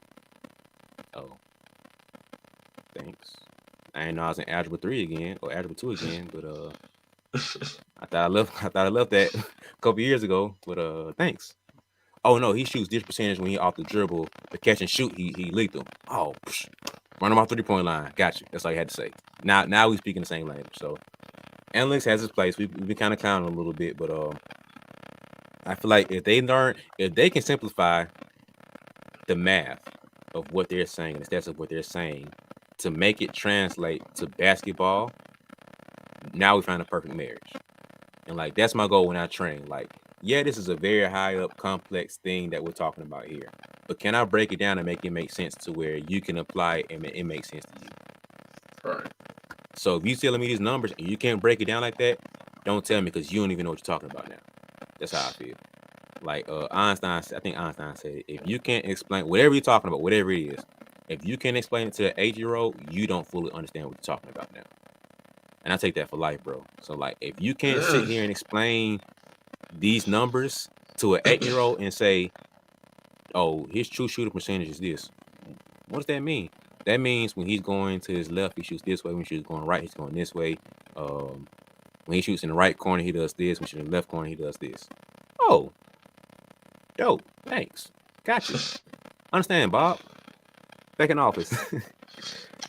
oh, thanks. I didn't know I was in algebra 3 again or algebra 2 again, but I thought I left that a couple years ago, but thanks. Oh no, he shoots this percentage when he off the dribble, the catch and shoot, he lethal. Oh, run him off 3-point line. Got you. That's all you had to say. Now we speaking the same language. So analytics has its place. We've been kind of counting a little bit, but I feel like if they can simplify the math of what they're saying and the stats of what they're saying to make it translate to basketball, now we find a perfect marriage. And like that's my goal when I train. Like, yeah, this is a very high up complex thing that we're talking about here. But can I break it down and make it make sense to where you can apply it and it makes sense to you? Right. So if you telling me these numbers and you can't break it down like that, don't tell me because you don't even know what you're talking about now. That's how I feel. Like I think Einstein said, if you can't explain whatever you're talking about, whatever it is, if you can't explain it to an 8-year-old, you don't fully understand what you're talking about now. And I take that for life, bro. So like, if you can't sit here and explain these numbers to an 8-year-old and say, oh, his true shooting percentage is this. What does that mean? That means when he's going to his left, he shoots this way. When he's going right, he's going this way. When he shoots in the right corner, he does this. When he's in the left corner, he does this. Oh, dope. Thanks. Gotcha. Understand, Bob. Back in office.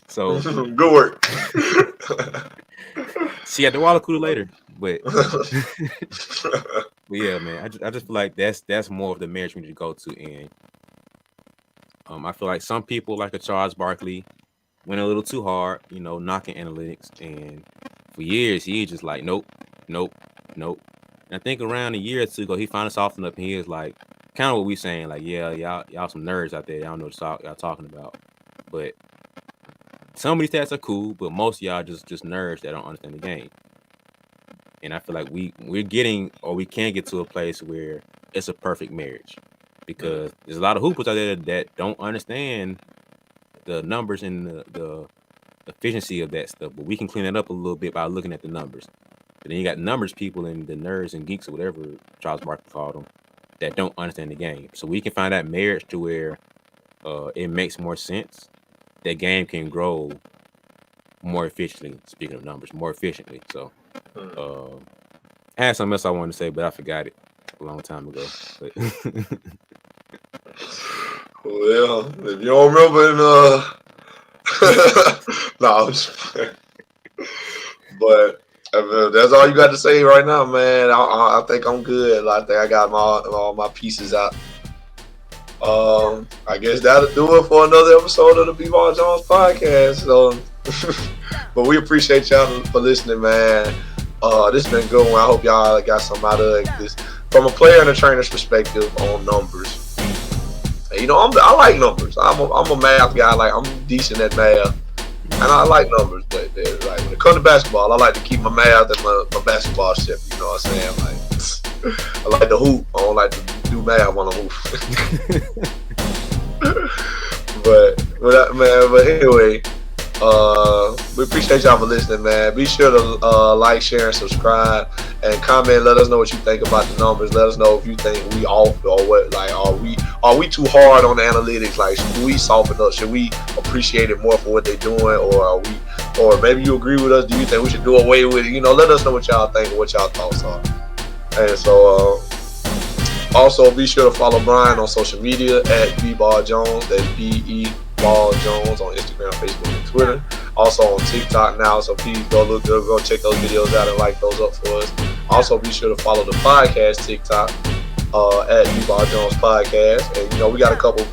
So good work. See at the water cooler later, but yeah, man. I just feel like that's more of the marriage we need to go to, and I feel like some people like a Charles Barkley went a little too hard, knocking analytics, and for years he just like nope. And I think around a year or two ago he finally softened up, and he is like kind of what we saying, like yeah, y'all some nerds out there, y'all know what y'all talking about, but some of these stats are cool, but most of y'all just nerds that don't understand the game. And I feel like we're getting, or we can get to a place where it's a perfect marriage, because there's a lot of hoopers out there that don't understand the numbers and the efficiency of that stuff. But we can clean it up a little bit by looking at the numbers. But then you got numbers people and the nerds and geeks or whatever Charles Barkley called them that don't understand the game. So we can find that marriage to where it makes more sense. That game can grow more efficiently. Speaking of numbers, more efficiently. So I had something else I wanted to say, but I forgot it a long time ago. But well, if you don't remember, no, I'm just playing. But that's all you got to say right now, man. I think I'm good. I think I got all my pieces out. I guess that'll do it for another episode of the BeBall Jones podcast. So, but we appreciate y'all for listening, man. This has been a good one. I hope y'all got something out of this from a player and a trainer's perspective on numbers. And, I like numbers. I'm a math guy. Like, I'm decent at math, and I like numbers. But like when it comes to basketball, I like to keep my math and my basketball shit. You know what I'm saying? Like, I like to hoop. I don't like to do math when I hoop. But anyway, we appreciate y'all for listening, man. Be sure to like, share, and subscribe, and comment. Let us know what you think about the numbers. Let us know if you think we off or what. Like, are we too hard on the analytics? Like, should we soften up? Should we appreciate it more for what they're doing, or maybe you agree with us? Do you think we should do away with it? Let us know what y'all think and what y'all thoughts are. And so, also be sure to follow Brian on social media at BeBall Jones. That's BeBall Jones on Instagram, Facebook, and Twitter. Also on TikTok now. So please go check those videos out and like those up for us. Also be sure to follow the podcast TikTok at BeBall Jones Podcast. And we got a couple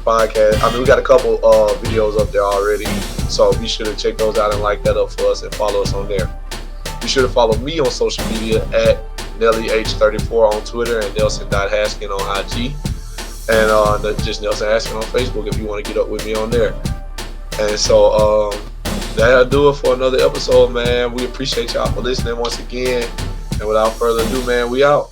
videos up there already. So be sure to check those out and like that up for us and follow us on there. Be sure to follow me on social media at NellyH34 on Twitter and Nelson.Haskin on IG. And just Nelson Haskin on Facebook if you want to get up with me on there. And so that'll do it for another episode, man. We appreciate y'all for listening once again. And without further ado, man, we out.